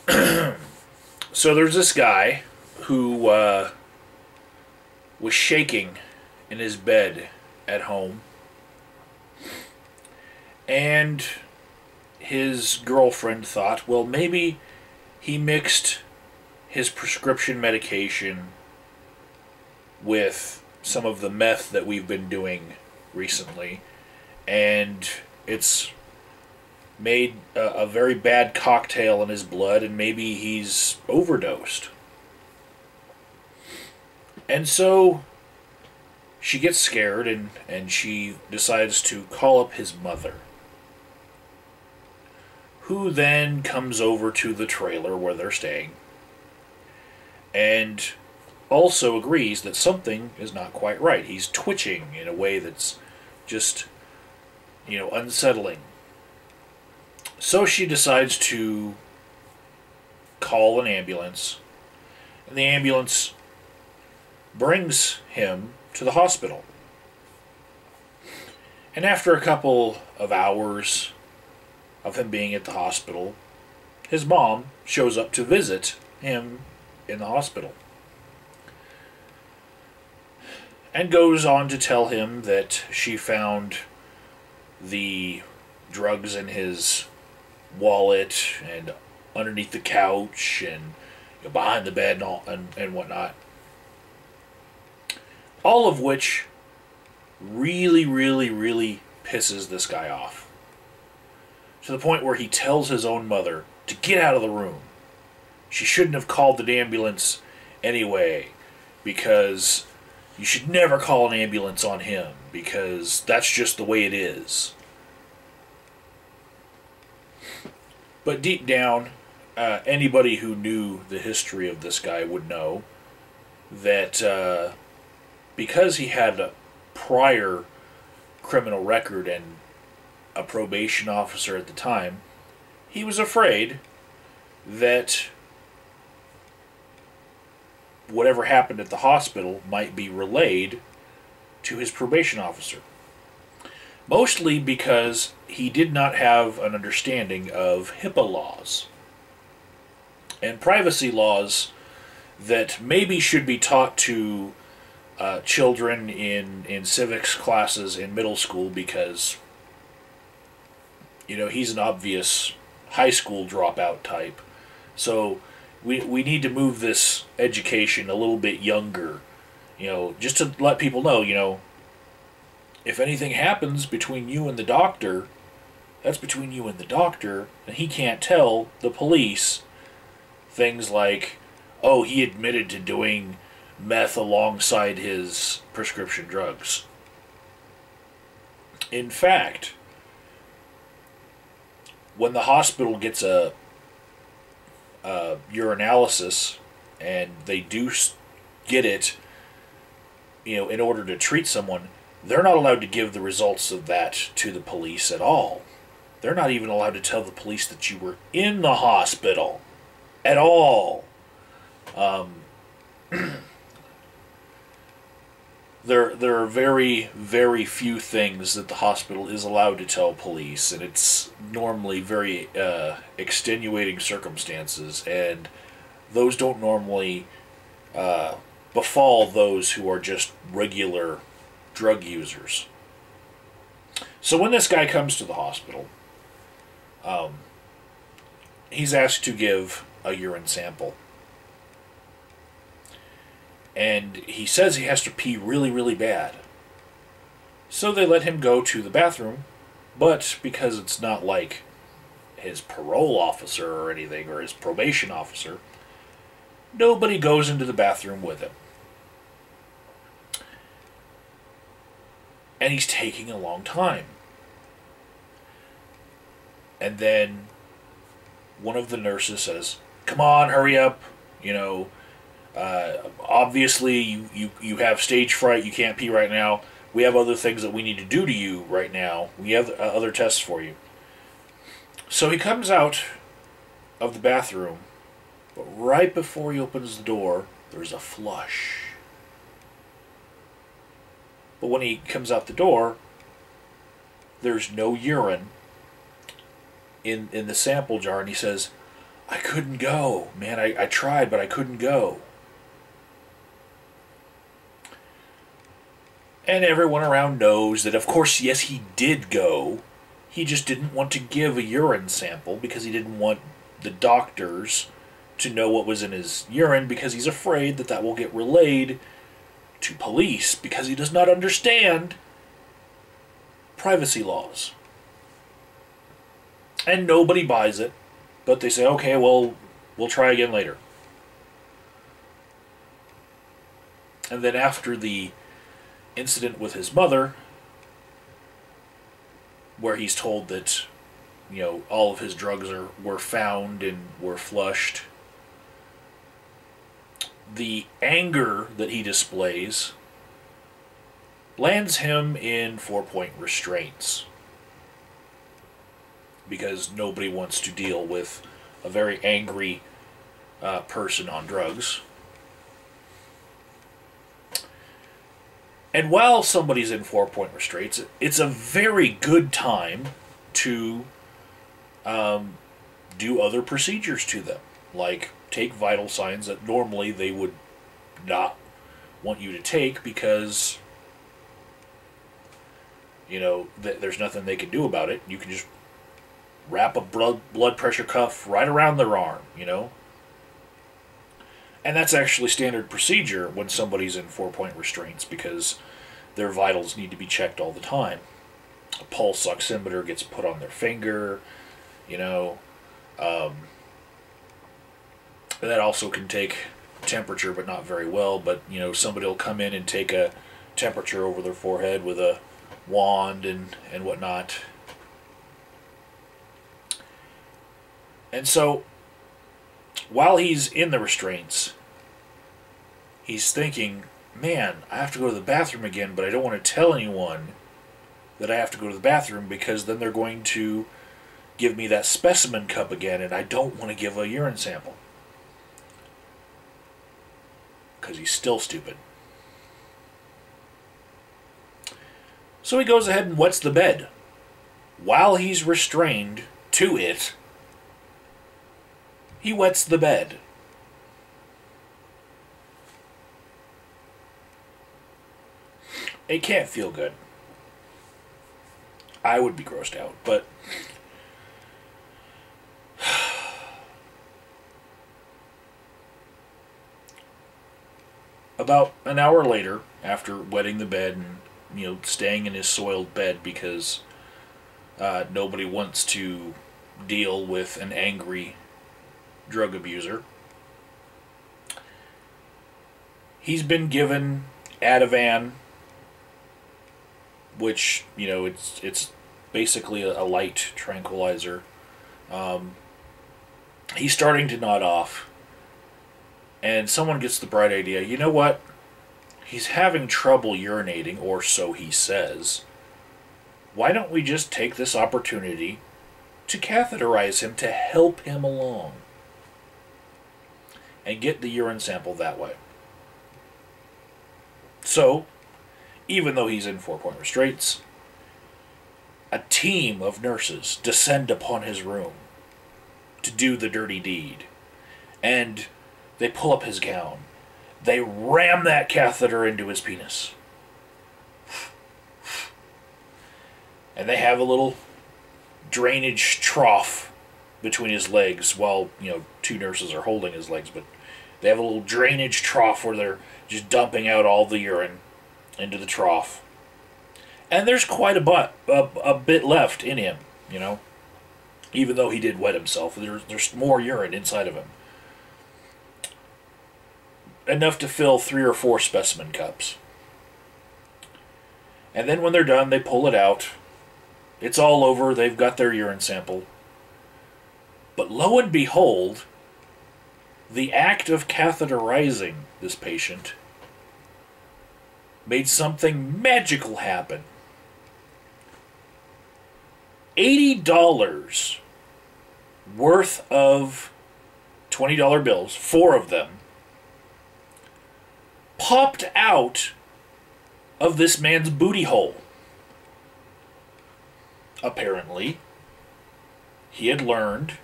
So there's this guy who was shaking in his bed at home, and his girlfriend thought, well, maybe he mixed his prescription medication with some of the meth that we've been doing recently, and it's made a very bad cocktail in his blood, and maybe he's overdosed. And so she gets scared, and she decides to call up his mother, who then comes over to the trailer where they're staying and also agrees that something is not quite right. He's twitching in a way that's just, unsettling. So she decides to call an ambulance, and the ambulance brings him to the hospital. And after a couple of hours of him being at the hospital, his mom shows up to visit him in the hospital and goes on to tell him that she found the drugs in his wallet and underneath the couch and behind the bed and whatnot. All of which really, really, really pisses this guy off. To the point where he tells his own mother to get out of the room. She shouldn't have called the ambulance anyway, because you should never call an ambulance on him, because that's just the way it is. But deep down, anybody who knew the history of this guy would know that because he had a prior criminal record and a probation officer at the time, he was afraid that whatever happened at the hospital might be relayed to his probation officer. Mostly because he did not have an understanding of HIPAA laws and privacy laws that maybe should be taught to children in civics classes in middle school, because he's an obvious high school dropout type. So we need to move this education a little bit younger, just to let people know, if anything happens between you and the doctor, that's between you and the doctor, and he can't tell the police things like, oh, he admitted to doing meth alongside his prescription drugs. In fact, when the hospital gets a urinalysis, and they do get it, in order to treat someone, they're not allowed to give the results of that to the police at all. They're not even allowed to tell the police that you were in the hospital at all. There are very, very few things that the hospital is allowed to tell police, and it's normally very extenuating circumstances, and those don't normally befall those who are just regular drug users. So when this guy comes to the hospital, he's asked to give a urine sample. And he says he has to pee really, really bad. So they let him go to the bathroom, but because it's not like his parole officer or anything, or his probation officer, nobody goes into the bathroom with him. And he's taking a long time. And then one of the nurses says, come on, hurry up, obviously you have stage fright, you can't pee right now. We have other things that we need to do to you right now. We have other tests for you. So he comes out of the bathroom, but right before he opens the door, there's a flush. But when he comes out the door, there's no urine in the sample jar, and he says, I couldn't go. Man, I tried, but I couldn't go. And everyone around knows that, of course, yes, he did go. He just didn't want to give a urine sample because he didn't want the doctors to know what was in his urine because he's afraid that that will get relayed to police because he does not understand privacy laws. And nobody buys it, but they say, okay, well, we'll try again later. And then after the incident with his mother, where he's told that, all of his drugs were found and were flushed, the anger that he displays lands him in 4-point restraints. Because nobody wants to deal with a very angry person on drugs. And while somebody's in 4-point restraints, it's a very good time to do other procedures to them. Like take vital signs that normally they would not want you to take because, there's nothing they can do about it. You can just wrap a blood pressure cuff right around their arm, And that's actually standard procedure when somebody's in 4-point restraints because their vitals need to be checked all the time. A pulse oximeter gets put on their finger, that also can take temperature, but not very well. But, somebody will come in and take a temperature over their forehead with a wand and whatnot. And so, while he's in the restraints, he's thinking, man, I have to go to the bathroom again, but I don't want to tell anyone that I have to go to the bathroom because then they're going to give me that specimen cup again, and I don't want to give a urine sample. Because he's still stupid. So he goes ahead and wets the bed. While he's restrained to it, he wets the bed. It can't feel good. I would be grossed out, but about an hour later, after wetting the bed and staying in his soiled bed because nobody wants to deal with an angry drug abuser, he's been given Ativan, which it's basically a light tranquilizer. He's starting to nod off, and someone gets the bright idea, you know what? He's having trouble urinating, or so he says. Why don't we just take this opportunity to catheterize him to help him along? And get the urine sample that way. So, even though he's in 4-point restraints, a team of nurses descend upon his room to do the dirty deed. And they pull up his gown. They ram that catheter into his penis. And they have a little drainage trough between his legs while, 2 nurses are holding his legs, but they have a little drainage trough where they're just dumping out all the urine into the trough. And there's quite a bit left in him, even though he did wet himself. There's more urine inside of him. Enough to fill 3 or 4 specimen cups. And then when they're done, they pull it out. It's all over. They've got their urine sample. But lo and behold, the act of catheterizing this patient made something magical happen. $80 worth of $20 bills, 4 of them, popped out of this man's booty hole. Apparently, he had learned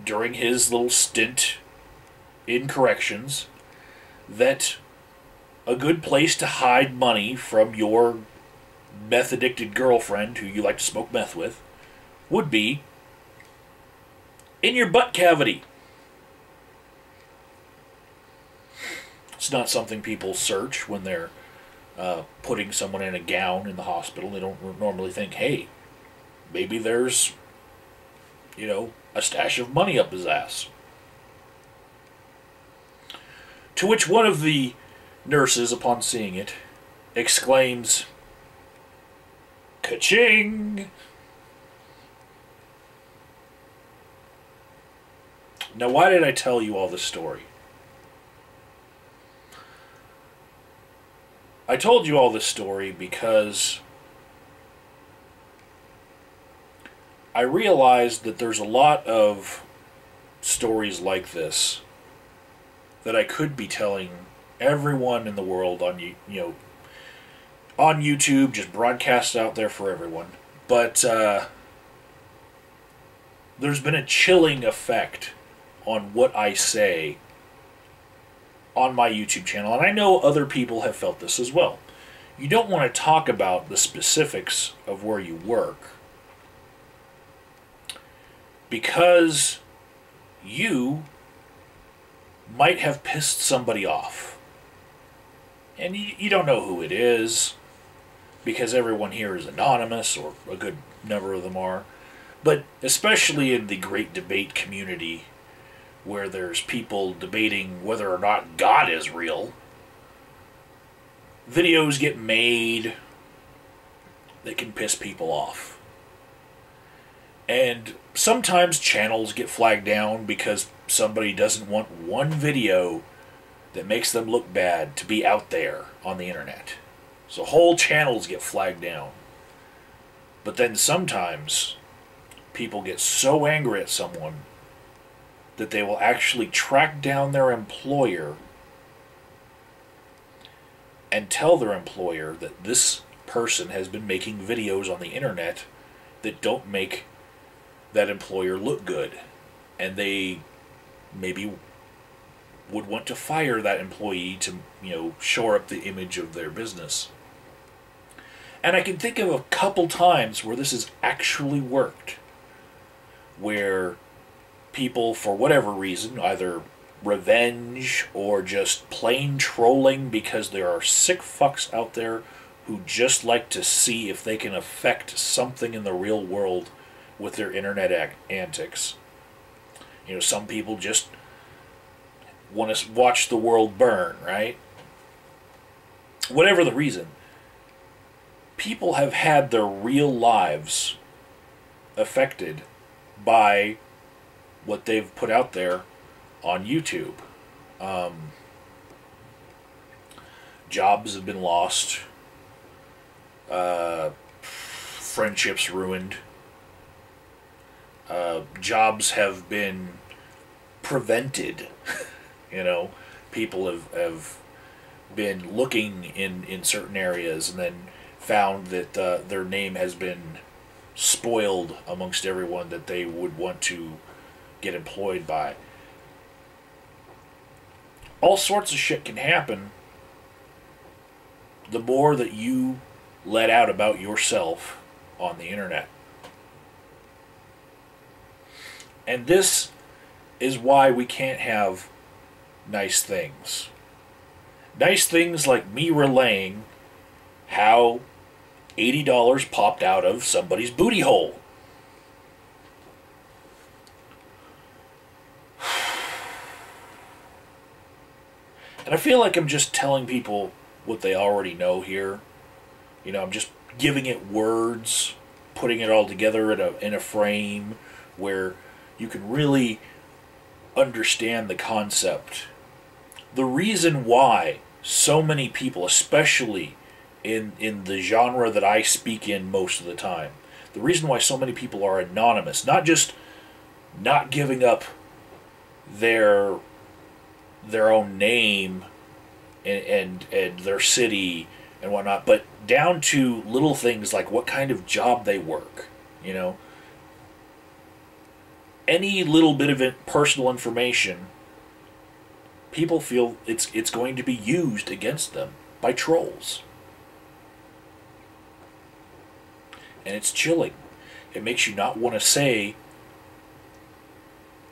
during his little stint in corrections that a good place to hide money from your meth addicted girlfriend who you like to smoke meth with would be in your butt cavity. It's not something people search when they're putting someone in a gown in the hospital. They don't normally think, hey, maybe there's, a stash of money up his ass. To which one of the nurses, upon seeing it, exclaims, "Ka-ching!" Now, why did I tell you all this story? I told you all this story because I realized that there's a lot of stories like this that I could be telling everyone in the world on on YouTube, just broadcast out there for everyone. But there's been a chilling effect on what I say on my YouTube channel, and I know other people have felt this as well. You don't want to talk about the specifics of where you work because you might have pissed somebody off. And you don't know who it is because everyone here is anonymous, or a good number of them are. But especially in the great debate community, where there's people debating whether or not God is real, videos get made that can piss people off. And sometimes channels get flagged down because somebody doesn't want one video that makes them look bad to be out there on the internet. So whole channels get flagged down. But then sometimes people get so angry at someone that they will actually track down their employer and tell their employer that this person has been making videos on the internet that don't make that employer look good. And they maybe would want to fire that employee to, shore up the image of their business. And I can think of a couple times where this has actually worked, where people, for whatever reason, either revenge or just plain trolling, because there are sick fucks out there who just like to see if they can affect something in the real world with their internet antics. Some people just want to watch the world burn, right? Whatever the reason, people have had their real lives affected by what they've put out there on YouTube. Jobs have been lost. Friendships ruined. Jobs have been prevented. People have been looking in certain areas and then found that their name has been spoiled amongst everyone that they would want to get employed by. All sorts of shit can happen the more that you let out about yourself on the internet. And this is why we can't have nice things. Nice things like me relaying how $80 popped out of somebody's booty hole. And I feel like I'm just telling people what they already know here. I'm just giving it words, putting it all together in a frame where you can really understand the concept. The reason why so many people, especially in the genre that I speak in most of the time, the reason why so many people are anonymous, not just not giving up their own name and their city and whatnot, but down to little things like what kind of job they work. any little bit of personal information, people feel it's going to be used against them by trolls. And it's chilling. It makes you not want to say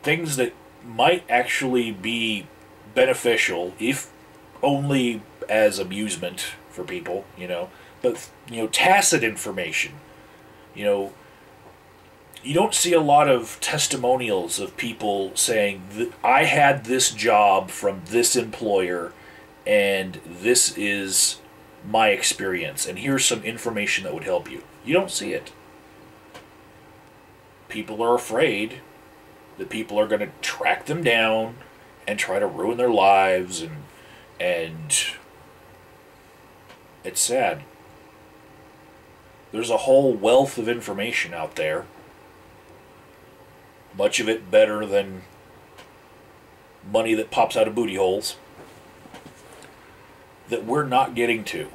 things that might actually be beneficial, if only as amusement for people, But, tacit information. You know, you don't see a lot of testimonials of people saying, I had this job from this employer, and this is my experience, and here's some information that would help you. You don't see it. People are afraid that people are going to track them down and try to ruin their lives, and it's sad. There's a whole wealth of information out there, much of it better than money that pops out of booty holes, that we're not getting to.